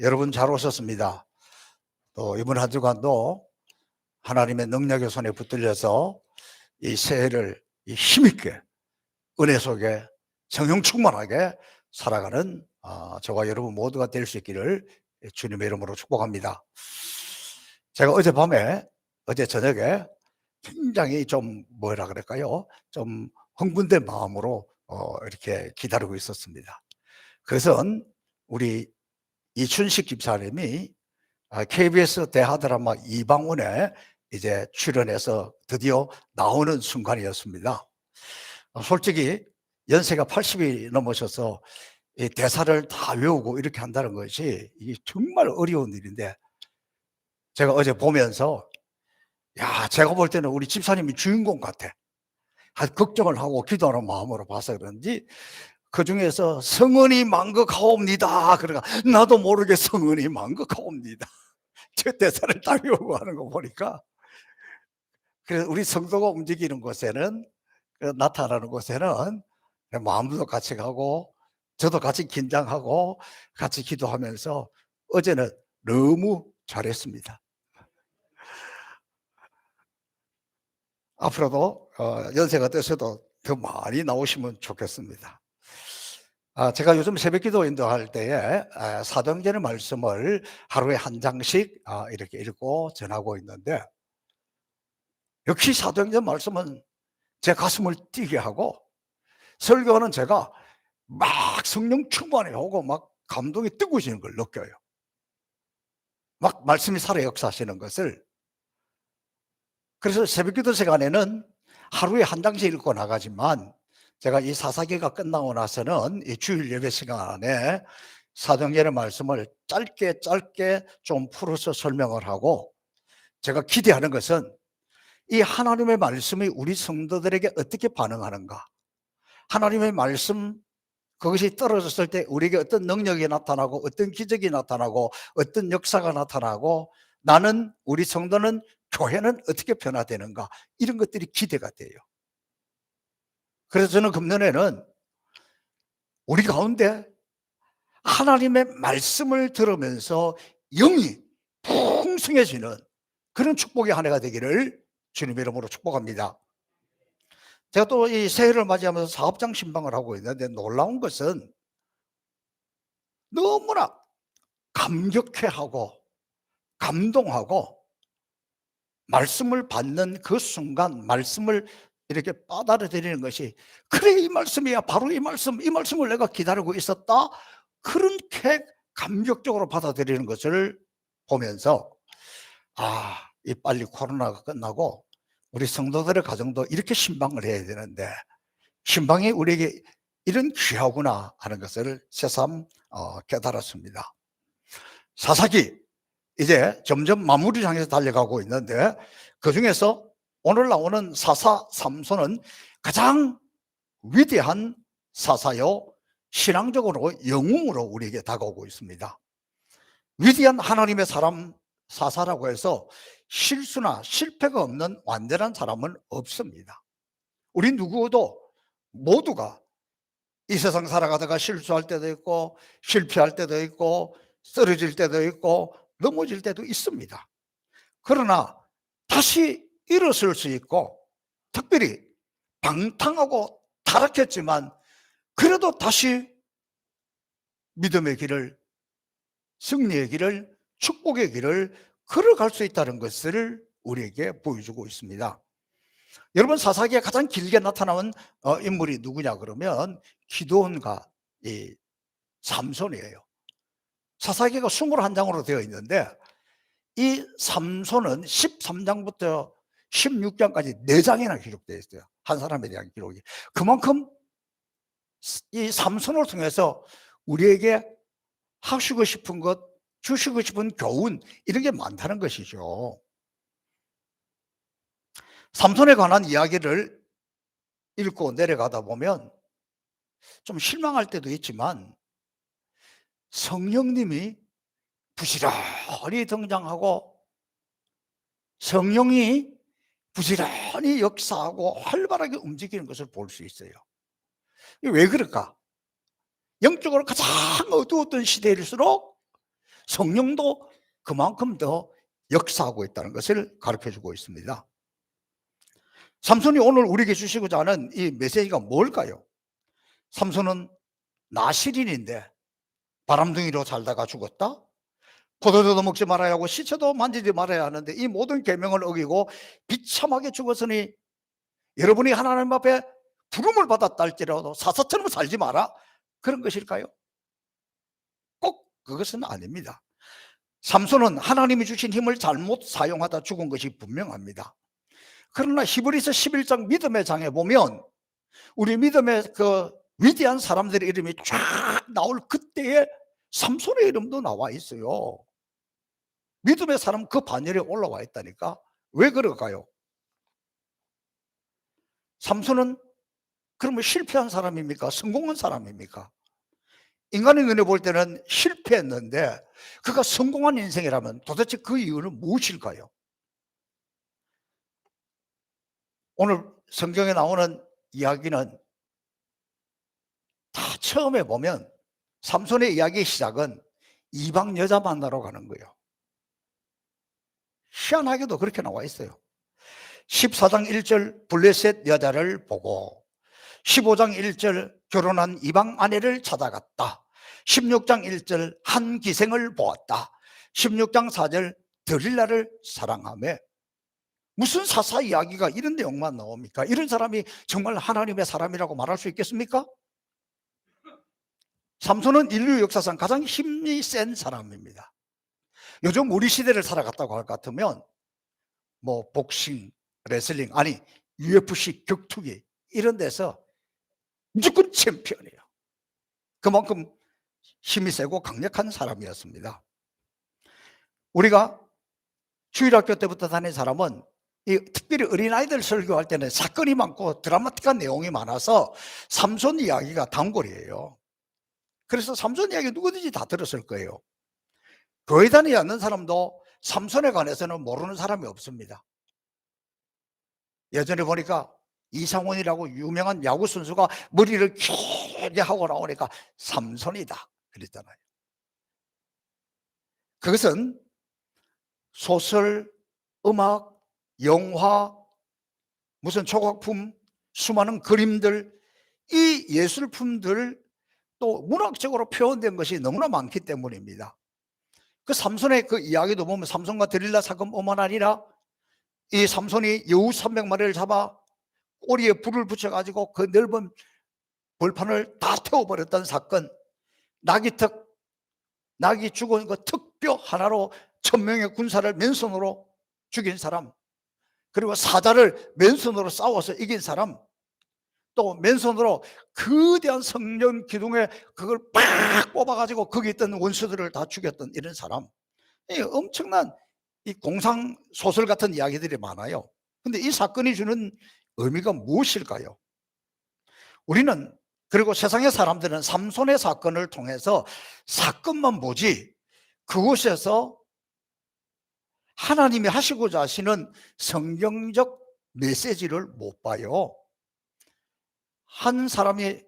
여러분 잘 오셨습니다. 또 이번 한 주간도 하나님의 능력의 손에 붙들려서 이 새해를 힘있게 은혜 속에 성령 충만하게 살아가는 저와 여러분 모두가 될 수 있기를 주님의 이름으로 축복합니다. 제가 어제 저녁에 굉장히 좀 뭐라 그럴까요? 좀 흥분된 마음으로 이렇게 기다리고 있었습니다. 그것은 우리 이춘식 집사님이 KBS 대하드라마 이방원에 이제 출연해서 드디어 나오는 순간이었습니다. 솔직히 연세가 80이 넘으셔서 이 대사를 다 외우고 이렇게 한다는 것이 이게 정말 어려운 일인데, 제가 어제 보면서 제가 볼 때는 우리 집사님이 주인공 같아. 걱정을 하고 기도하는 마음으로 봐서 그런지 그 중에서 성은이 만극하옵니다. 그러니까 나도 모르게 성은이 만극하옵니다. 저 대사를 딱 외우고 하는 거 보니까, 그래서 우리 성도가 움직이는 곳에는, 나타나는 곳에는 마음도 같이 가고 저도 같이 긴장하고 같이 기도하면서 어제는 너무 잘했습니다. 앞으로도 연세가 되셔도 더 많이 나오시면 좋겠습니다. 제가 요즘 새벽 기도 인도할 때에 사도행전의 말씀을 하루에 한 장씩 이렇게 읽고 전하고 있는데, 역시 사도행전 말씀은 제 가슴을 뛰게 하고, 설교는 제가 막 성령 충만해 오고 막 감동이 뜨거워지는 걸 느껴요. 막 말씀이 살아 역사하시는 것을. 그래서 새벽기도 시간에는 하루에 한 장씩 읽고 나가지만, 제가 이 사사기가 끝나고 나서는 이 주일 예배 시간에 사도행전의 말씀을 짧게 좀 풀어서 설명을 하고, 제가 기대하는 것은 이 하나님의 말씀이 우리 성도들에게 어떻게 반응하는가, 하나님의 말씀 그것이 떨어졌을 때 우리에게 어떤 능력이 나타나고 어떤 기적이 나타나고 어떤 역사가 나타나고, 나는, 우리 성도는, 교회는 어떻게 변화되는가, 이런 것들이 기대가 돼요. 그래서 저는 금년에는 우리 가운데 하나님의 말씀을 들으면서 영이 풍성해지는 그런 축복의 한 해가 되기를 주님의 이름으로 축복합니다. 제가 또 이 새해를 맞이하면서 사업장 신방을 하고 있는데, 놀라운 것은 너무나 감격해하고 감동하고, 말씀을 받는 그 순간 말씀을 이렇게 받아들이는 것이, 그래 이 말씀이야, 바로 이 말씀을 내가 기다리고 있었다, 그렇게 감격적으로 받아들이는 것을 보면서 이 빨리 코로나가 끝나고 우리 성도들의 가정도 이렇게 신방을 해야 되는데, 신방이 우리에게 이런 귀하구나 하는 것을 새삼 깨달았습니다. 사사기 이제 점점 마무리를 향해서 달려가고 있는데, 그중에서 오늘 나오는 사사 삼손은 가장 위대한 사사요, 신앙적으로 영웅으로 우리에게 다가오고 있습니다. 위대한 하나님의 사람 사사라고 해서 실수나 실패가 없는 완전한 사람은 없습니다. 우리 누구도 모두가 이 세상 살아가다가 실수할 때도 있고 실패할 때도 있고 쓰러질 때도 있고 넘어질 때도 있습니다. 그러나 다시 일어설 수 있고, 특별히 방탕하고 타락했지만 그래도 다시 믿음의 길을, 승리의 길을, 축복의 길을 걸어갈 수 있다는 것을 우리에게 보여주고 있습니다. 여러분, 사사기에 가장 길게 나타나는 인물이 누구냐 그러면 기드온과 이 삼손이에요. 사사기가 21장으로 되어 있는데, 이 삼손은 13장부터 16장까지 4장이나 기록되어 있어요. 한 사람에 대한 기록이. 그만큼 이 삼손을 통해서 우리에게 하시고 싶은 것, 주시고 싶은 교훈, 이런 게 많다는 것이죠. 삼손에 관한 이야기를 읽고 내려가다 보면 좀 실망할 때도 있지만, 성령님이 부지런히 등장하고 성령이 부지런히 역사하고 활발하게 움직이는 것을 볼 수 있어요. 왜 그럴까? 영적으로 가장 어두웠던 시대일수록 성령도 그만큼 더 역사하고 있다는 것을 가르쳐주고 있습니다. 삼손이 오늘 우리에게 주시고자 하는 이 메시지가 뭘까요? 삼손은 나실인인데 바람둥이로 살다가 죽었다? 포도주도 먹지 말아야 하고 시체도 만지지 말아야 하는데 이 모든 계명을 어기고 비참하게 죽었으니 여러분이 하나님 앞에 부름을 받았다 할지라도 사사처럼 살지 마라, 그런 것일까요? 꼭 그것은 아닙니다. 삼손은 하나님이 주신 힘을 잘못 사용하다 죽은 것이 분명합니다. 그러나 히브리서 11장 믿음의 장에 보면 우리 믿음의 그 위대한 사람들의 이름이 쫙 나올 그때에 삼손의 이름도 나와 있어요. 믿음의 사람 그 반열에 올라와 있다니까. 왜 그럴까요? 삼손은 그러면 실패한 사람입니까? 성공한 사람입니까? 인간의 눈에 볼 때는 실패했는데 그가 성공한 인생이라면 도대체 그 이유는 무엇일까요? 오늘 성경에 나오는 이야기는 다 처음에 보면 삼손의 이야기의 시작은 이방 여자 만나러 가는 거예요. 희한하게도 그렇게 나와 있어요. 14장 1절 블레셋 여자를 보고, 15장 1절 결혼한 이방 아내를 찾아갔다, 16장 1절 한 기생을 보았다, 16장 4절 드릴라를 사랑하며. 무슨 사사 이야기가 이런 내용만 나옵니까? 이런 사람이 정말 하나님의 사람이라고 말할 수 있겠습니까? 삼손은 인류 역사상 가장 힘이 센 사람입니다. 요즘 우리 시대를 살아갔다고 할 것 같으면 뭐 복싱, 레슬링, 아니 UFC, 격투기 이런 데서 무조건 챔피언이에요. 그만큼 힘이 세고 강력한 사람이었습니다. 우리가 주일학교 때부터 다닌 사람은 특별히 어린아이들 설교할 때는 사건이 많고 드라마틱한 내용이 많아서 삼손 이야기가 단골이에요. 그래서 삼손 이야기 누구든지 다 들었을 거예요. 교회 다니지 않는 사람도 삼손에 관해서는 모르는 사람이 없습니다. 예전에 보니까 이상원이라고 유명한 야구 선수가 머리를 길게 하고 나오니까 삼손이다 그랬잖아요. 그것은 소설, 음악, 영화, 무슨 조각품, 수많은 그림들, 이 예술품들 또 문학적으로 표현된 것이 너무나 많기 때문입니다. 그 삼손의 그 이야기도 보면 삼손과 드릴라 사건뿐만 아니라 이 삼손이 여우 300마리를 잡아 꼬리에 불을 붙여가지고 그 넓은 벌판을 다 태워버렸던 사건, 낙이 죽은 그 턱뼈 하나로 1000명의 군사를 맨손으로 죽인 사람, 그리고 사자를 맨손으로 싸워서 이긴 사람, 또 맨손으로 거대한 성전 기둥에 그걸 팍 뽑아가지고 거기 있던 원수들을 다 죽였던 이런 사람. 엄청난 이 공상 소설 같은 이야기들이 많아요. 근데 이 사건이 주는 의미가 무엇일까요? 우리는, 그리고 세상의 사람들은 삼손의 사건을 통해서 사건만 보지 그곳에서 하나님이 하시고자 하시는 성경적 메시지를 못 봐요. 한 사람이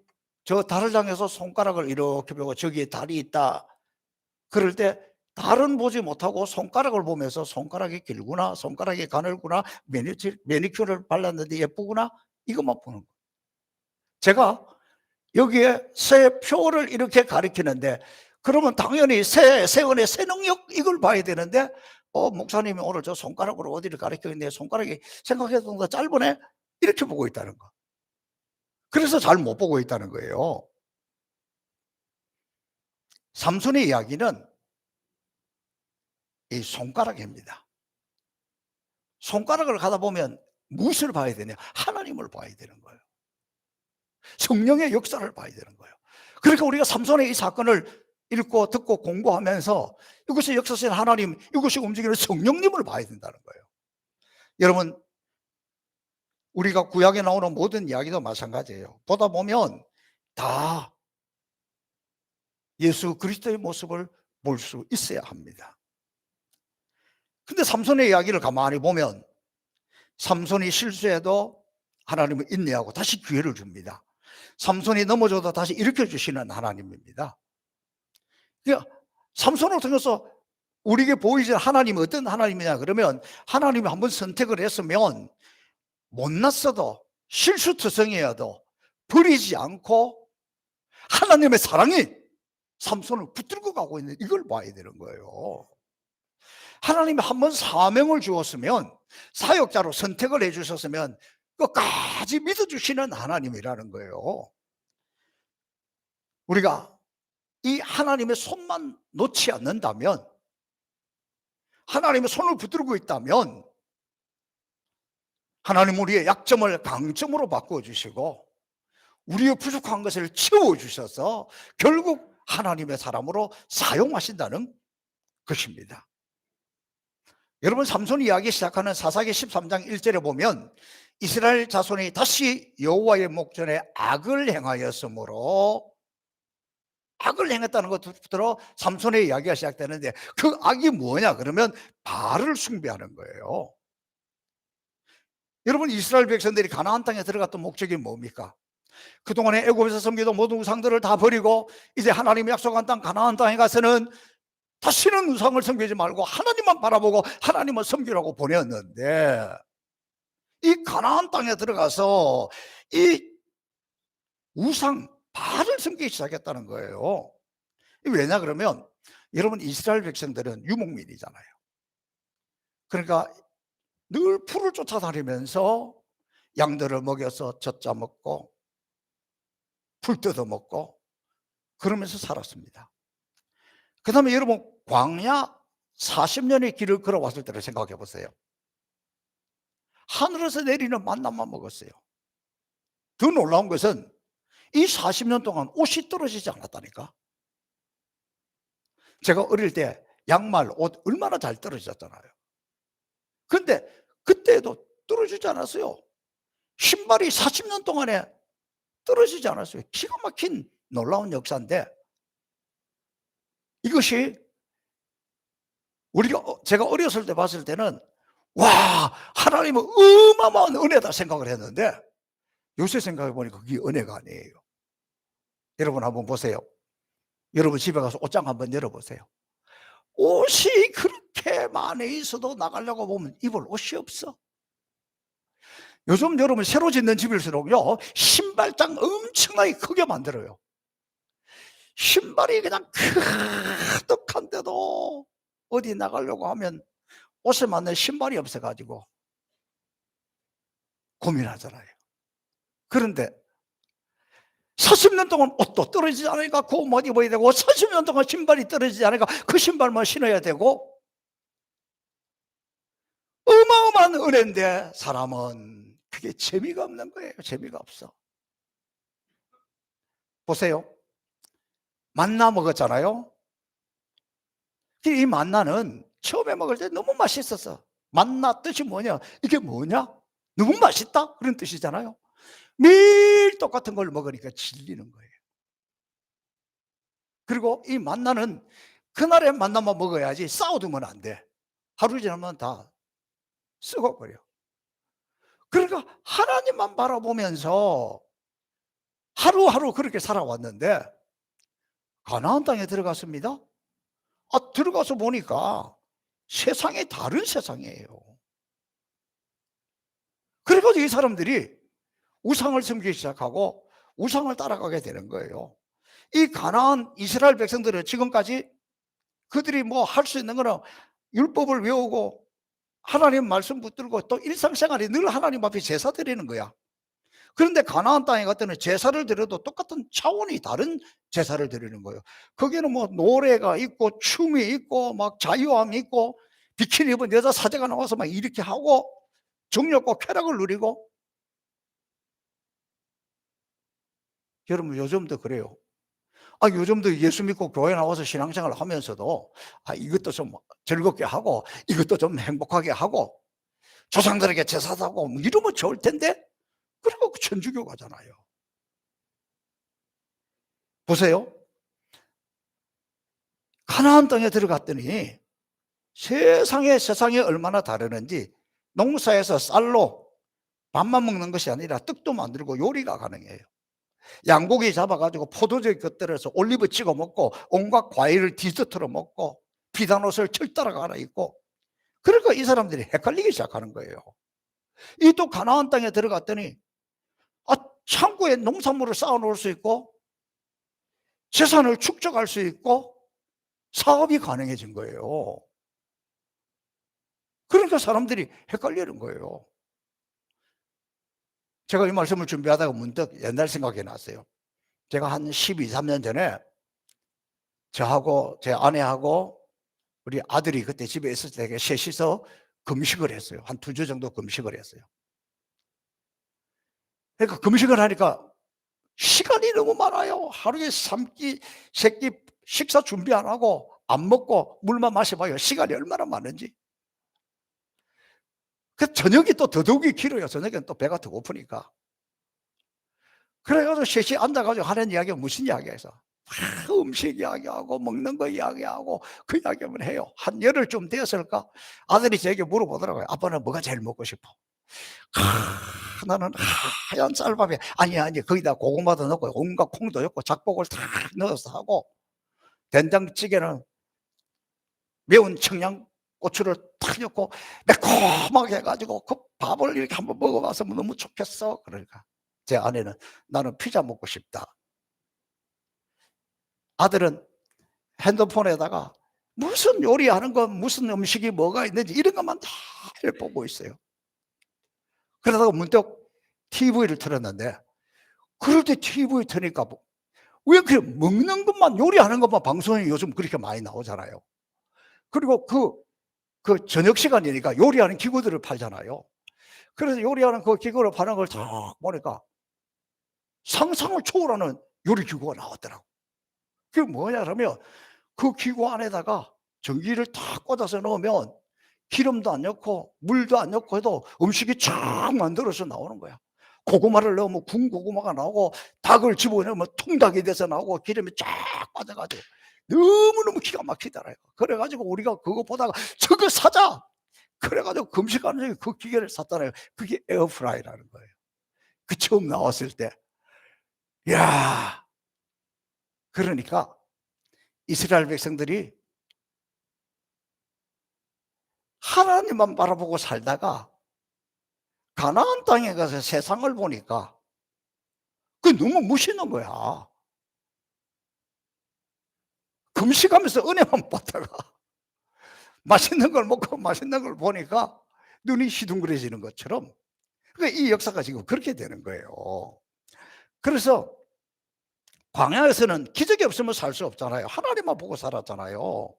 저 달을 향해서 손가락을 이렇게 보고 저기에 달이 있다 그럴 때 달은 보지 못하고 손가락을 보면서 손가락이 길구나, 손가락이 가늘구나, 매니큐어를 발랐는데 예쁘구나, 이것만 보는 거예요. 제가 여기에 새 표를 이렇게 가리키는데 그러면 당연히 새언의 새 능력 이걸 봐야 되는데 목사님이 오늘 저 손가락으로 어디를 가리켰는데 손가락이 생각했던 것보다 짧으네, 이렇게 보고 있다는 거. 그래서 잘 못 보고 있다는 거예요. 삼손의 이야기는 이 손가락입니다. 손가락을 가다 보면 무엇을 봐야 되냐? 하나님을 봐야 되는 거예요. 성령의 역사를 봐야 되는 거예요. 그러니까 우리가 삼손의 이 사건을 읽고 듣고 공부하면서 이것이 역사신 하나님, 이것이 움직이는 성령님을 봐야 된다는 거예요. 여러분, 우리가 구약에 나오는 모든 이야기도 마찬가지예요. 보다 보면 다 예수 그리스도의 모습을 볼 수 있어야 합니다. 근데 삼손의 이야기를 가만히 보면 삼손이 실수해도 하나님은 인내하고 다시 기회를 줍니다. 삼손이 넘어져도 다시 일으켜 주시는 하나님입니다. 그러니까 삼손을 통해서 우리에게 보이지 하나님이 어떤 하나님이냐 그러면 하나님이 한번 선택을 했으면 못났어도 실수투성이어도 버리지 않고 하나님의 사랑이 삼손을 붙들고 가고 있는 이걸 봐야 되는 거예요. 하나님이 한번 사명을 주었으면 사역자로 선택을 해 주셨으면 끝까지 믿어주시는 하나님이라는 거예요. 우리가 이 하나님의 손만 놓지 않는다면, 하나님의 손을 붙들고 있다면 하나님 우리의 약점을 강점으로 바꿔주시고 우리의 부족한 것을 채워주셔서 결국 하나님의 사람으로 사용하신다는 것입니다. 여러분, 삼손 이야기 시작하는 사사기 13장 1절에 보면 이스라엘 자손이 다시 여호와의 목전에 악을 행하였으므로, 악을 행했다는 것부터 삼손의 이야기가 시작되는데 그 악이 뭐냐 그러면 바알을 숭배하는 거예요. 여러분, 이스라엘 백성들이 가나안 땅에 들어갔던 목적이 뭡니까? 그동안에 애굽에서 섬기던 모든 우상들을 다 버리고 이제 하나님이 약속한 땅 가나안 땅에 가서는 다시는 우상을 섬기지 말고 하나님만 바라보고 하나님을 섬기라고 보냈는데, 이 가나안 땅에 들어가서 이 우상 바알을 섬기기 시작했다는 거예요. 왜냐 그러면 여러분, 이스라엘 백성들은 유목민이잖아요. 그러니까 늘 풀을 쫓아다니면서 양들을 먹여서 젖자 먹고 풀 뜯어 먹고 그러면서 살았습니다. 그 다음에 여러분, 광야 40년의 길을 걸어왔을 때를 생각해 보세요. 하늘에서 내리는 만나만 먹었어요. 더 놀라운 것은 이 40년 동안 옷이 떨어지지 않았다니까. 제가 어릴 때 양말, 옷 얼마나 잘 떨어졌잖아요. 근데 그때도 떨어지지 않았어요. 신발이 40년 동안에 떨어지지 않았어요. 기가 막힌 놀라운 역사인데, 이것이 제가 어렸을 때 봤을 때는 와, 하나님은 어마어마한 은혜다 생각을 했는데 요새 생각해 보니까 그게 은혜가 아니에요. 여러분 한번 보세요. 여러분 집에 가서 옷장 한번 열어보세요. 옷이 그렇게 많이 있어도 나가려고 보면 입을 옷이 없어. 요즘 여러분 새로 짓는 집일수록요 신발장 엄청나게 크게 만들어요. 신발이 그냥 크득한데도 어디 나가려고 하면 옷에 맞는 신발이 없어가지고 고민하잖아요. 그런데 40년 동안 옷도 떨어지지 않으니까 그 옷 입어야 되고, 40년 동안 신발이 떨어지지 않으니까 그 신발만 신어야 되고, 어마어마한 은혜인데 사람은 그게 재미가 없는 거예요. 재미가 없어. 보세요. 만나 먹었잖아요. 이 만나는 처음에 먹을 때 너무 맛있었어. 만나 뜻이 뭐냐? 이게 뭐냐? 너무 맛있다? 그런 뜻이잖아요. 매일 똑같은 걸 먹으니까 질리는 거예요. 그리고 이 만나는 그날의 만나만 먹어야지 쌓아두면 안 돼. 하루 지나면 다 썩어버려. 그러니까 하나님만 바라보면서 하루하루 그렇게 살아왔는데 가나안 땅에 들어갔습니다. 들어가서 보니까 세상이 다른 세상이에요. 그래가지고 이 사람들이 우상을 섬기기 시작하고 우상을 따라가게 되는 거예요. 이 가나안 이스라엘 백성들은 지금까지 그들이 뭐 할 수 있는 거는 율법을 외우고 하나님 말씀 붙들고 또 일상생활이 늘 하나님 앞에 제사 드리는 거야. 그런데 가나안 땅에 갔더니 제사를 드려도 똑같은 차원이 다른 제사를 드리는 거예요. 거기는 뭐 노래가 있고 춤이 있고 막 자유함이 있고 비키니 입은 여자 사제가 나와서 막 이렇게 하고 정욕과 쾌락을 누리고. 여러분 요즘도 그래요. 요즘도 예수 믿고 교회 나와서 신앙생활을 하면서도 이것도 좀 즐겁게 하고 이것도 좀 행복하게 하고 조상들에게 제사도 하고 뭐 이러면 좋을 텐데, 그리고 천주교 가잖아요. 보세요. 가나안 땅에 들어갔더니 세상이 얼마나 다르는지, 농사에서 쌀로 밥만 먹는 것이 아니라 떡도 만들고 요리가 가능해요. 양고기 잡아가지고 포도즙 곁들여서 올리브 찍어 먹고 온갖 과일을 디저트로 먹고 비단 옷을 철따라 갈아입고, 그러니까 이 사람들이 헷갈리기 시작하는 거예요. 이 또 가나안 땅에 들어갔더니 창고에 농산물을 쌓아 놓을 수 있고 재산을 축적할 수 있고 사업이 가능해진 거예요. 그러니까 사람들이 헷갈리는 거예요. 제가 이 말씀을 준비하다가 문득 옛날 생각이 났어요. 제가 한 12, 13년 전에 저하고 제 아내하고 우리 아들이 그때 집에 있을 때 셋이서 금식을 했어요. 한 2주 정도 금식을 했어요. 그러니까 금식을 하니까 시간이 너무 많아요. 하루에 3끼, 3끼 식사 준비 안 하고 안 먹고 물만 마셔봐요. 시간이 얼마나 많은지. 그 저녁이 또 더더욱이 길어요. 저녁엔 또 배가 더 고프니까. 그래가지고 셋이 앉아가지고 하는 이야기가 무슨 이야기에서 음식 이야기하고 먹는 거 이야기하고 그 이야기만 해요. 한 열흘쯤 되었을까? 아들이 저에게 물어보더라고요. 아빠는 뭐가 제일 먹고 싶어? 나는 하얀 쌀밥에 아니 거기다 고구마도 넣고 온갖 콩도 넣고 작복을 다 넣어서 하고, 된장찌개는 매운 청양고추를 탁 넣고 매콤하게 해가지고 그 밥을 이렇게 한번 먹어봐서 너무 좋겠어. 그러니까 제 아내는 나는 피자 먹고 싶다. 아들은 핸드폰에다가 무슨 요리하는 거, 무슨 음식이 뭐가 있는지 이런 것만 다 보고 있어요. 그러다가 문득 TV를 틀었는데, 그럴 때 TV 트니까 왜 그렇게 먹는 것만, 요리하는 것만 방송이 요즘 그렇게 많이 나오잖아요. 그리고 그 저녁 시간이니까 요리하는 기구들을 팔잖아요. 그래서 요리하는 그 기구를 파는 걸 딱 보니까 상상을 초월하는 요리 기구가 나왔더라고. 그게 뭐냐 그러면 그 기구 안에다가 전기를 딱 꽂아서 넣으면 기름도 안 넣고 물도 안 넣고 해도 음식이 쫙 만들어서 나오는 거야. 고구마를 넣으면 군고구마가 나오고 닭을 집어넣으면 통닭이 돼서 나오고 기름이 쫙 빠져가지고 너무너무 기가 막히더라고요. 그래가지고 우리가 그거 보다가 저거 사자! 그래가지고 금식하는 중에 그 기계를 샀잖아요. 그게 에어프라이라는 거예요. 그 처음 나왔을 때. 이야, 그러니까 이스라엘 백성들이 하나님만 바라보고 살다가 가나안 땅에 가서 세상을 보니까 그게 너무 무시는 거야. 금식하면서 은혜만 받다가 맛있는 걸 먹고 맛있는 걸 보니까 눈이 시둥그레지는 것처럼, 그러니까 이 역사가 지금 그렇게 되는 거예요. 그래서 광야에서는 기적이 없으면 살 수 없잖아요. 하나님만 보고 살았잖아요.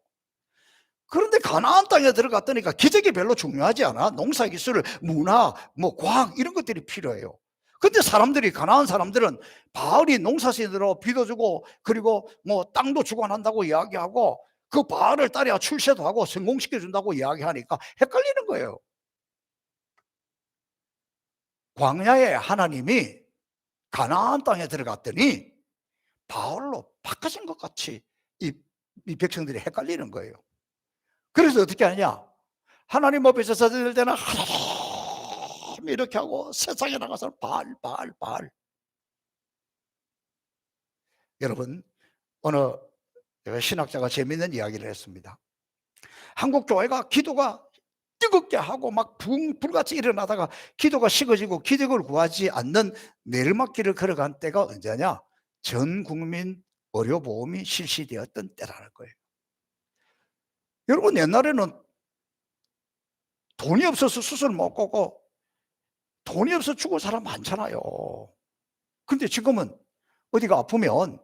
그런데 가나안 땅에 들어갔더니까 기적이 별로 중요하지 않아. 농사기술, 문화, 뭐 과학 이런 것들이 필요해요. 근데 사람들이, 가나안 사람들은 바알이 농사신으로 비도 주고 그리고 뭐 땅도 주관한다고 이야기하고 그 바알을 따라 출세도 하고 성공시켜 준다고 이야기하니까 헷갈리는 거예요. 광야에 하나님이 가나안 땅에 들어갔더니 바알로 바꿔진 것 같이 이 백성들이 헷갈리는 거예요. 그래서 어떻게 하냐? 하나님 앞에서 서들 때는 하나님 이렇게 하고 세상에 나가서 바알. 여러분, 어느 신학자가 재미있는 이야기를 했습니다. 한국 교회가 기도가 뜨겁게 하고 막 불같이 일어나다가 기도가 식어지고 기적을 구하지 않는 내리막길을 걸어간 때가 언제냐? 전 국민 의료보험이 실시되었던 때라는 거예요. 여러분, 옛날에는 돈이 없어서 수술 못 가고 돈이 없어 죽을 사람 많잖아요. 근데 지금은 어디가 아프면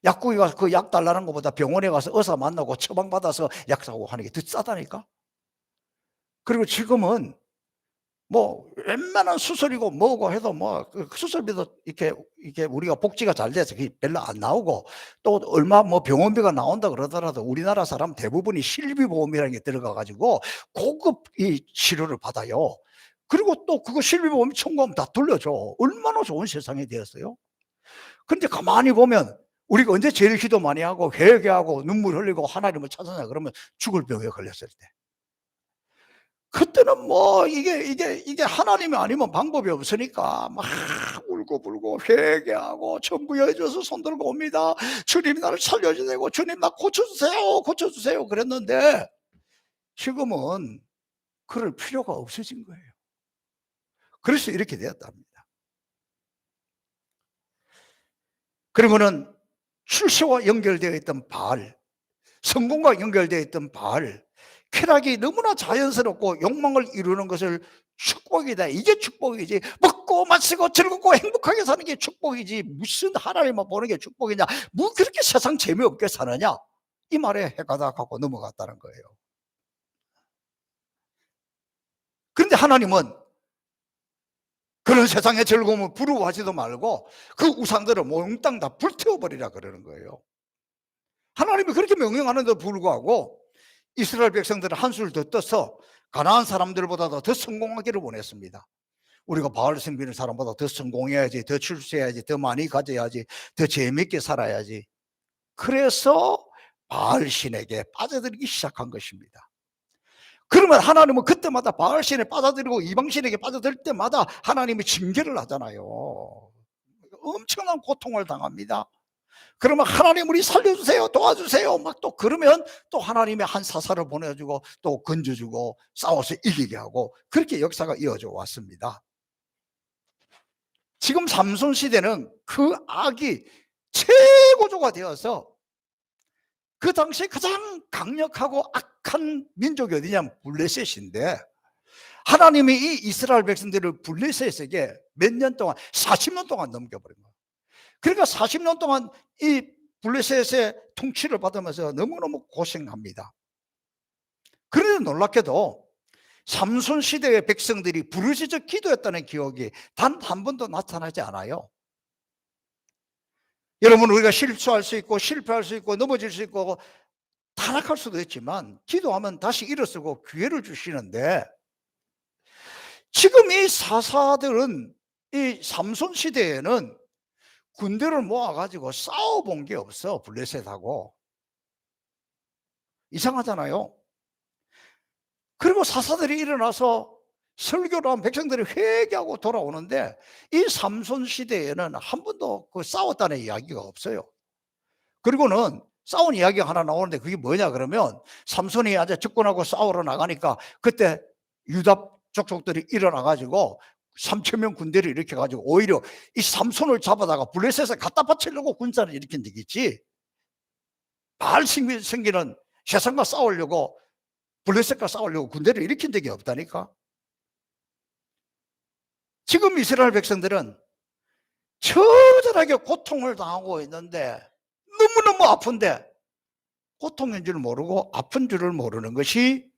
약국에 가서 그 약 달라는 것보다 병원에 가서 의사 만나고 처방받아서 약 사고 하는 게 더 싸다니까. 그리고 지금은 뭐 웬만한 수술이고 뭐고 해도 뭐 그 수술비도 이렇게 우리가 복지가 잘 돼서 그게 별로 안 나오고, 또 얼마 뭐 병원비가 나온다 그러더라도 우리나라 사람 대부분이 실비보험이라는 게 들어가 가지고 고급 이 치료를 받아요. 그리고 또 그거 실비보험이 청구하면 다 돌려줘. 얼마나 좋은 세상이 되었어요. 근데 가만히 보면 우리가 언제 제일 기도 많이 하고 회개하고 눈물 흘리고 하나님을 찾았냐 그러면 죽을 병에 걸렸을 때. 그때는 뭐 이게 하나님이 아니면 방법이 없으니까 막 울고불고 회개하고 천부여해져서 손 들고 옵니다. 주님 나를 살려주세요. 주님 나 고쳐주세요. 고쳐주세요. 그랬는데 지금은 그럴 필요가 없어진 거예요. 그래서 이렇게 되었답니다. 그러면은 출세와 연결되어 있던 바알, 성공과 연결되어 있던 바알, 쾌락이 너무나 자연스럽고 욕망을 이루는 것을 축복이다. 이게 축복이지. 먹고 마시고 즐겁고 행복하게 사는 게 축복이지. 무슨 하나님만 보는 게 축복이냐. 뭐 그렇게 세상 재미없게 사느냐. 이 말에 해가 다 갖고 넘어갔다는 거예요. 그런데 하나님은 그런 세상의 즐거움을 부러워하지도 말고 그 우상들을 몽땅 다 불태워버리라 그러는 거예요. 하나님이 그렇게 명령하는데도 불구하고 이스라엘 백성들은 한술 더 떠서 가나안 사람들보다도 더 성공하기를 원했습니다. 우리가 바알 섬기는 사람보다 더 성공해야지, 더 출세해야지, 더 많이 가져야지, 더 재밌게 살아야지. 그래서 바알 신에게 빠져들기 시작한 것입니다. 그러면 하나님은 그때마다 바알 신에 빠져들고 이방 신에게 빠져들 때마다 하나님이 징계를 하잖아요. 엄청난 고통을 당합니다. 그러면 하나님 우리 살려주세요, 도와주세요 막 또 그러면 또 하나님의 한 사사를 보내주고 또 건져주고 싸워서 이기게 하고 그렇게 역사가 이어져 왔습니다. 지금 삼손 시대는 그 악이 최고조가 되어서 그 당시에 가장 강력하고 악한 민족이 어디냐면 블레셋인데, 하나님이 이 이스라엘 백성들을 블레셋에게 몇 년 동안 40년 동안 넘겨버린 거예요. 그러니까 40년 동안 이 블레셋의 통치를 받으면서 너무너무 고생합니다. 그런데 놀랍게도 삼손 시대의 백성들이 부르짖어 기도했다는 기억이 단 한 번도 나타나지 않아요. 여러분, 우리가 실수할 수 있고 실패할 수 있고 넘어질 수 있고 타락할 수도 있지만 기도하면 다시 일어서고 기회를 주시는데, 지금 이 사사들은 이 삼손 시대에는 군대를 모아가지고 싸워본 게 없어. 블레셋하고. 이상하잖아요. 그리고 사사들이 일어나서 설교를 한 백성들이 회개하고 돌아오는데 이 삼손 시대에는 한 번도 그 싸웠다는 이야기가 없어요. 그리고는 싸운 이야기가 하나 나오는데 그게 뭐냐 그러면, 삼손이 아주 적군하고 싸우러 나가니까 그때 유다 족속들이 일어나가지고 3,000명 군대를 일으켜가지고 오히려 이 삼손을 잡아다가 블레셋에 갖다 바치려고 군사를 일으킨 적이 있지, 바알 섬기는 세상과 싸우려고 블레셋과 싸우려고 군대를 일으킨 적이 없다니까. 지금 이스라엘 백성들은 처절하게 고통을 당하고 있는데 너무너무 아픈데 고통인 줄 모르고 아픈 줄을 모르는 것이,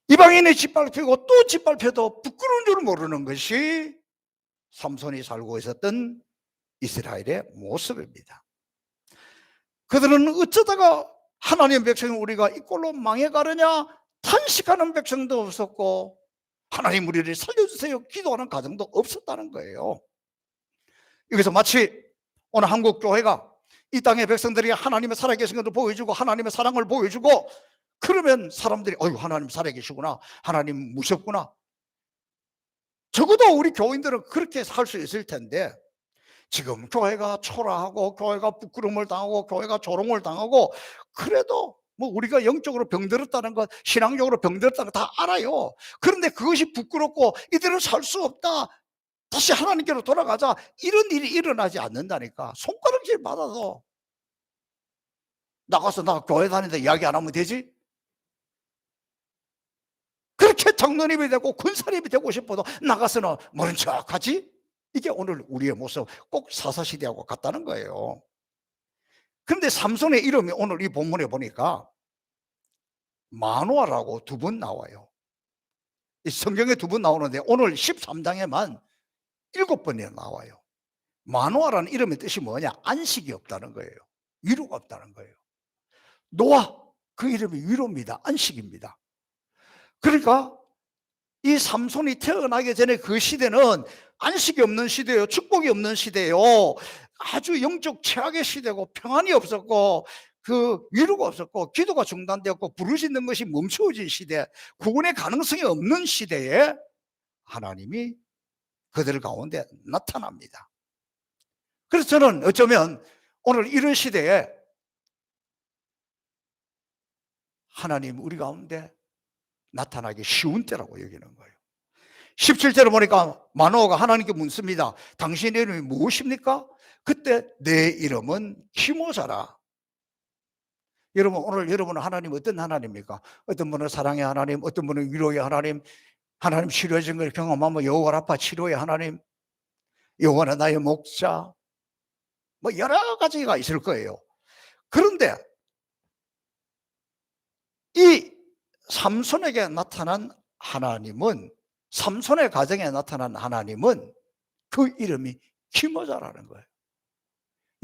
이방인이 짓밟히고 또 짓밟혀도 부끄러운 줄 모르는 것이 삼손이 살고 있었던 이스라엘의 모습입니다. 그들은 어쩌다가 하나님의 백성이 우리가 이 꼴로 망해가느냐 탄식하는 백성도 없었고, 하나님 우리를 살려주세요 기도하는 가정도 없었다는 거예요. 여기서 마치 오늘 한국 교회가 이 땅의 백성들이 하나님의 살아계신 것을 보여주고 하나님의 사랑을 보여주고 그러면 사람들이 어휴 하나님 살아계시구나, 하나님 무섭구나, 적어도 우리 교인들은 그렇게 살 수 있을 텐데, 지금 교회가 초라하고 교회가 부끄러움을 당하고 교회가 조롱을 당하고 그래도 뭐 우리가 영적으로 병들었다는 것, 신앙적으로 병들었다는 것 다 알아요. 그런데 그것이 부끄럽고 이대로 살 수 없다, 다시 하나님께로 돌아가자, 이런 일이 일어나지 않는다니까. 손가락질 받아도 나가서 나 교회 다니는데 이야기 안 하면 되지? 그렇게 장로님이 되고 군사님이 되고 싶어도 나가서는 모른 척하지? 이게 오늘 우리의 모습, 꼭 사사시대하고 같다는 거예요. 그런데 삼손의 이름이 오늘 이 본문에 보니까 마노아라고 두 번 나와요. 성경에 두 번 나오는데 오늘 13장에만 7번이나 나와요. 마노아라는 이름의 뜻이 뭐냐? 안식이 없다는 거예요. 위로가 없다는 거예요. 노아, 그 이름이 위로입니다. 안식입니다. 그러니까 이 삼손이 태어나기 전에 그 시대는 안식이 없는 시대예요. 축복이 없는 시대예요. 아주 영적 최악의 시대고 평안이 없었고 그 위로가 없었고 기도가 중단되었고 부르짖는 것이 멈추어진 시대, 구원의 가능성이 없는 시대에 하나님이 그들 가운데 나타납니다. 그래서 저는 어쩌면 오늘 이런 시대에 하나님 우리 가운데 나타나기 쉬운 때라고 여기는 거예요. 17절을 보니까 마노아가 하나님께 묻습니다. 당신의 이름이 무엇입니까? 그때 내 이름은 기모자라. 여러분, 오늘 여러분은 하나님 어떤 하나님입니까? 어떤 분은 사랑의 하나님, 어떤 분은 위로의 하나님, 하나님 치료해준 걸 경험하면 여호와 라파 치료의 하나님, 여호와는 나의 목자, 뭐 여러 가지가 있을 거예요. 그런데 이 삼손에게 나타난 하나님은, 삼손의 가정에 나타난 하나님은 그 이름이 기모자라는 거예요.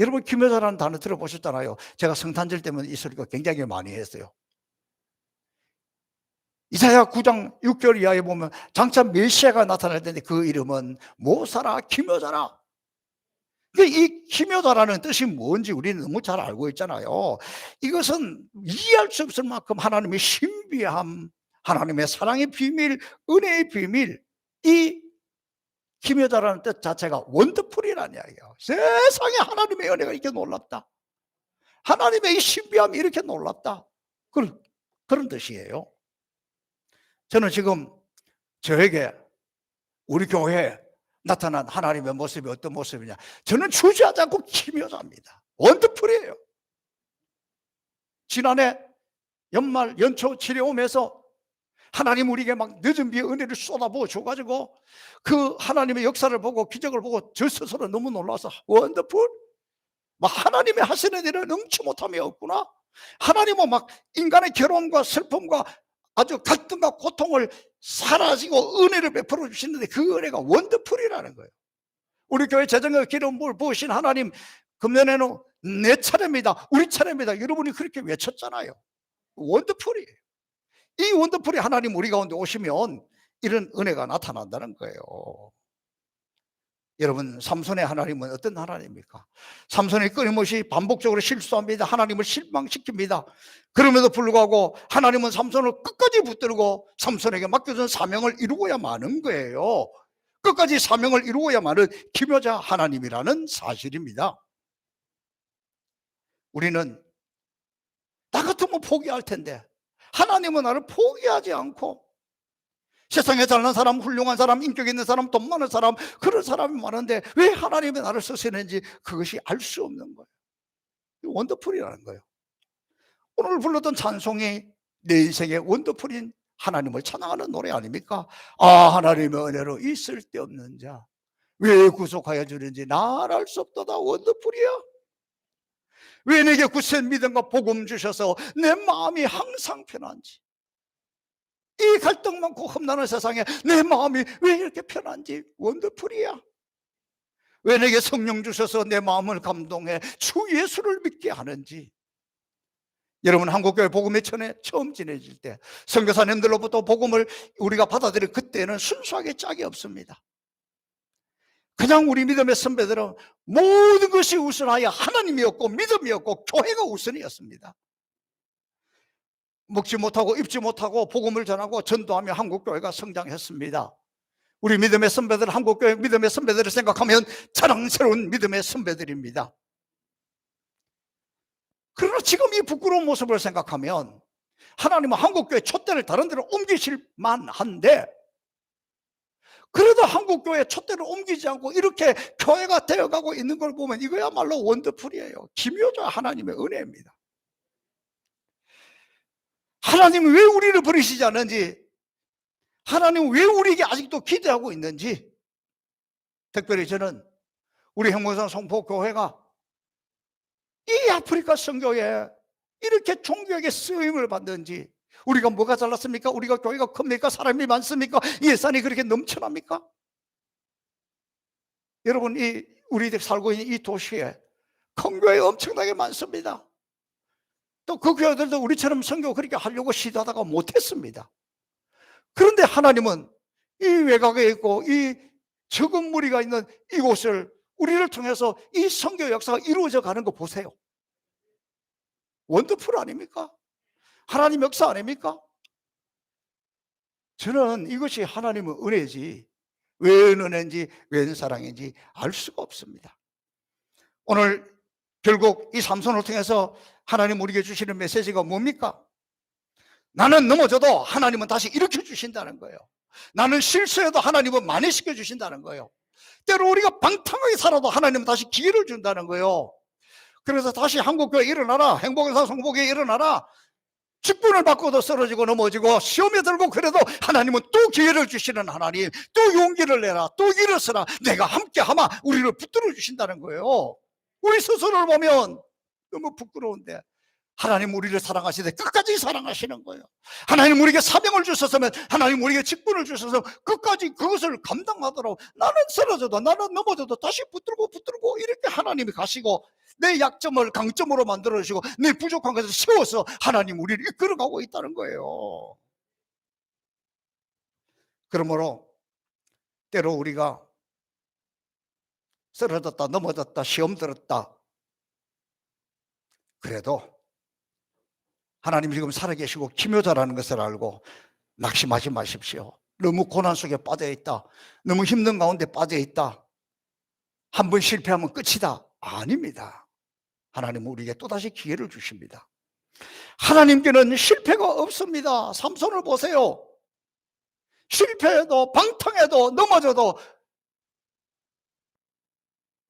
여러분, 기모자라는 단어 들어보셨잖아요. 제가 성탄절 때문에 이 소리가 굉장히 많이 했어요. 이사야 9장 6절 이하에 보면 장차 메시아가 나타날 텐데 그 이름은 모사라 기묘자라. 이 기묘자라는 뜻이 뭔지 우리는 너무 잘 알고 있잖아요. 이것은 이해할 수 없을 만큼 하나님의 신비함, 하나님의 사랑의 비밀, 은혜의 비밀, 이 기묘자라는 뜻 자체가 원더풀이라는 이야기예요. 세상에 하나님의 은혜가 이렇게 놀랍다, 하나님의 이 신비함이 이렇게 놀랍다, 그런 뜻이에요. 저는 지금 저에게 우리 교회에 나타난 하나님의 모습이 어떤 모습이냐, 저는 주저하지 않고 기묘자입니다. 원더풀이에요. 지난해 연말 연초 치료홈에서 하나님 우리에게 막 늦은 비의 은혜를 쏟아부어 줘가지고 그 하나님의 역사를 보고 기적을 보고 저 스스로 너무 놀라서 원더풀, 막 하나님의 하시는 일을 능치 못함이 없구나. 하나님은 막 인간의 괴로움과 슬픔과 아주 갈등과 고통을 사라지고 은혜를 베풀어 주시는데 그 은혜가 원더풀이라는 거예요. 우리 교회 재정의 기름을 부으신 하나님, 금년에는 내 차례입니다, 우리 차례입니다, 여러분이 그렇게 외쳤잖아요. 원더풀이에요. 이 원더풀이 하나님 우리 가운데 오시면 이런 은혜가 나타난다는 거예요. 여러분, 삼손의 하나님은 어떤 하나님입니까? 삼손이 끊임없이 반복적으로 실수합니다. 하나님을 실망시킵니다. 그럼에도 불구하고 하나님은 삼손을 끝까지 붙들고 삼손에게 맡겨준 사명을 이루어야 마는 거예요. 끝까지 사명을 이루어야 마는 기묘자 하나님이라는 사실입니다. 우리는 나 같으면 포기할 텐데 하나님은 나를 포기하지 않고, 세상에 잘난 사람, 훌륭한 사람, 인격 있는 사람, 돈 많은 사람, 그런 사람이 많은데 왜 하나님이 나를 쓰시는지 그것이 알 수 없는 거예요. 원더풀이라는 거예요. 오늘 불렀던 찬송이 내 인생의 원더풀인 하나님을 찬양하는 노래 아닙니까? 아, 하나님의 은혜로 이 쓸데없는 자 왜 구속하여 주는지 날 알 수 없도다. 원더풀이야. 왜 내게 굳센 믿음과 복음 주셔서 내 마음이 항상 편한지, 이 갈등 많고 험난한 세상에 내 마음이 왜 이렇게 편한지 원더풀이야. 왜 내게 성령 주셔서 내 마음을 감동해 주 예수를 믿게 하는지. 여러분, 한국교회 복음의 천에 처음 지내질 때 선교사님들로부터 복음을 우리가 받아들인 그때는 순수하게 짝이 없습니다. 그냥 우리 믿음의 선배들은 모든 것이 우선하여 하나님이었고 믿음이었고 교회가 우선이었습니다. 먹지 못하고 입지 못하고 복음을 전하고 전도하며 한국교회가 성장했습니다. 우리 믿음의 선배들, 한국교회 믿음의 선배들을 생각하면 자랑스러운 믿음의 선배들입니다. 그러나 지금 이 부끄러운 모습을 생각하면 하나님은 한국교회 촛대를 다른 데로 옮기실 만한데, 그래도 한국교회 촛대를 옮기지 않고 이렇게 교회가 되어가고 있는 걸 보면 이거야말로 원더풀이에요. 기묘자 하나님의 은혜입니다. 하나님은 왜 우리를 버리시지 않는지, 하나님은 왜 우리에게 아직도 기대하고 있는지, 특별히 저는 우리 형무선 성포교회가 이 아프리카 선교에 이렇게 종교에게 쓰임을 받는지, 우리가 뭐가 잘났습니까? 우리가 교회가 큽니까? 사람이 많습니까? 예산이 그렇게 넘쳐납니까? 여러분, 우리들 살고 있는 이 도시에 큰 교회 엄청나게 많습니다. 또 그 교회들도 우리처럼 선교 그렇게 하려고 시도하다가 못했습니다. 그런데 하나님은 이 외곽에 있고 이 적은 무리가 있는 이곳을 우리를 통해서 이 선교 역사가 이루어져 가는 거 보세요. 원더풀 아닙니까? 하나님 역사 아닙니까? 저는 이것이 하나님의 은혜지 웬 은혜인지 웬 사랑인지 알 수가 없습니다. 오늘 결국 이 삼손을 통해서 하나님 우리에게 주시는 메시지가 뭡니까? 나는 넘어져도 하나님은 다시 일으켜 주신다는 거예요. 나는 실수해도 하나님은 만회시켜 주신다는 거예요. 때로 우리가 방탕하게 살아도 하나님은 다시 기회를 준다는 거예요. 그래서 다시 한국교회 일어나라, 행복의사 성복에 일어나라. 직분을 받고도 쓰러지고 넘어지고 시험에 들고 그래도 하나님은 또 기회를 주시는 하나님, 또 용기를 내라, 또 일어서라, 내가 함께하마 우리를 붙들어 주신다는 거예요. 우리 스스로를 보면 너무 부끄러운데 하나님 우리를 사랑하시되 끝까지 사랑하시는 거예요. 하나님 우리에게 사명을 주셨으면, 하나님 우리에게 직분을 주셔서 끝까지 그것을 감당하도록, 나는 쓰러져도 나는 넘어져도 다시 붙들고 이렇게 하나님이 가시고 내 약점을 강점으로 만들어주시고 내 부족한 것을 세워서 하나님 우리를 이끌어가고 있다는 거예요. 그러므로 때로 우리가 쓰러졌다 넘어졌다 시험 들었다 그래도 하나님 지금 살아계시고 기묘자라는 것을 알고 낙심하지 마십시오. 너무 고난 속에 빠져있다, 너무 힘든 가운데 빠져있다, 한 번 실패하면 끝이다. 아닙니다. 하나님은 우리에게 또다시 기회를 주십니다. 하나님께는 실패가 없습니다. 삼손을 보세요. 실패해도 방탕해도 넘어져도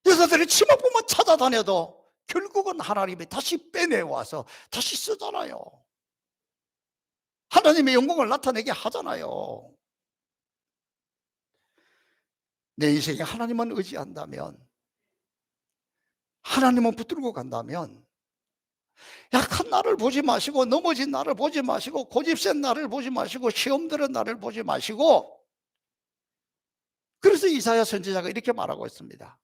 여자들이 치마보만 찾아다녀도 결국은 하나님이 다시 빼내와서 다시 쓰잖아요. 하나님의 영광을 나타내게 하잖아요. 내 인생에 하나님만 의지한다면, 하나님만 붙들고 간다면 약한 나를 보지 마시고, 넘어진 나를 보지 마시고, 고집센 나를 보지 마시고, 시험 들은 나를 보지 마시고, 그래서 이사야 선지자가 이렇게 말하고 있습니다.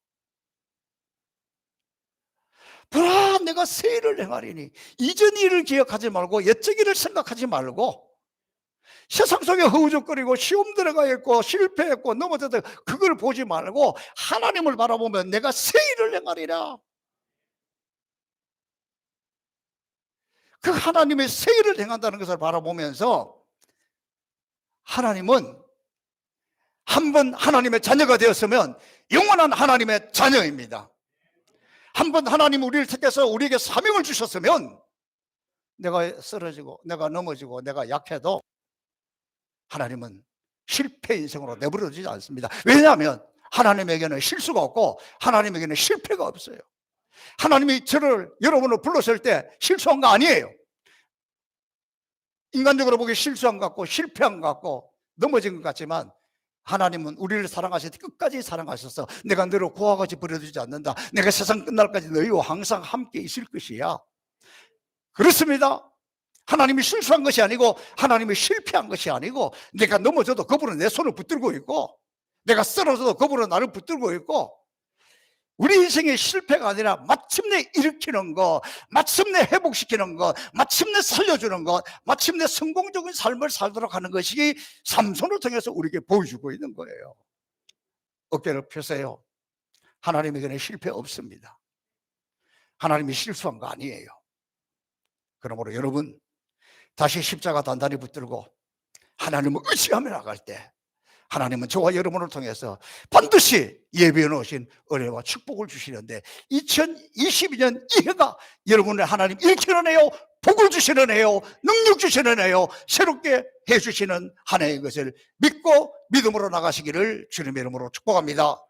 보라, 내가 새 일을 행하리니 이전 일을 기억하지 말고 옛적 일을 생각하지 말고, 세상 속에 허우적거리고 시험 들어가 있고 실패했고 넘어져도 그걸 보지 말고 하나님을 바라보면 내가 새 일을 행하리라. 그 하나님의 새 일을 행한다는 것을 바라보면서, 하나님은 한번 하나님의 자녀가 되었으면 영원한 하나님의 자녀입니다. 한번 하나님 우리를 택해서 우리에게 사명을 주셨으면, 내가 쓰러지고 내가 넘어지고 내가 약해도 하나님은 실패 인생으로 내버려두지 않습니다. 왜냐하면 하나님에게는 실수가 없고 하나님에게는 실패가 없어요. 하나님이 여러분을 불렀을 때 실수한 거 아니에요. 인간적으로 보기 실수한 것 같고 실패한 것 같고 넘어진 것 같지만, 하나님은 우리를 사랑하실 때 끝까지 사랑하셔서 내가 너를 고아같이 버려두지 않는다, 내가 세상 끝날까지 너희와 항상 함께 있을 것이야. 그렇습니다. 하나님이 실수한 것이 아니고 하나님이 실패한 것이 아니고, 내가 넘어져도 그분은 내 손을 붙들고 있고, 내가 쓰러져도 그분은 나를 붙들고 있고, 우리 인생의 실패가 아니라 마침내 일으키는 것, 마침내 회복시키는 것, 마침내 살려주는 것, 마침내 성공적인 삶을 살도록 하는 것이 삼손을 통해서 우리에게 보여주고 있는 거예요. 어깨를 펴세요. 하나님에게는 실패 없습니다. 하나님이 실수한 거 아니에요. 그러므로 여러분, 다시 십자가 단단히 붙들고 하나님을 의지하며 나갈 때, 하나님은 저와 여러분을 통해서 반드시 예비해 놓으신 은혜와 축복을 주시는데, 2022년 이 해가 여러분의 하나님 일으키는 해요, 복을 주시는 해요, 능력 주시는 해요, 새롭게 해주시는 한 해인 것을 믿고 믿음으로 나가시기를 주님의 이름으로 축복합니다.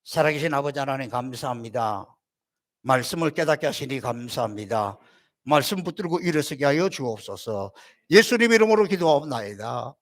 살아계신 아버지 하나님 감사합니다. 말씀을 깨닫게 하시니 감사합니다. 말씀 붙들고 일어서게 하여 주옵소서. 예수님 이름으로 기도하옵나이다.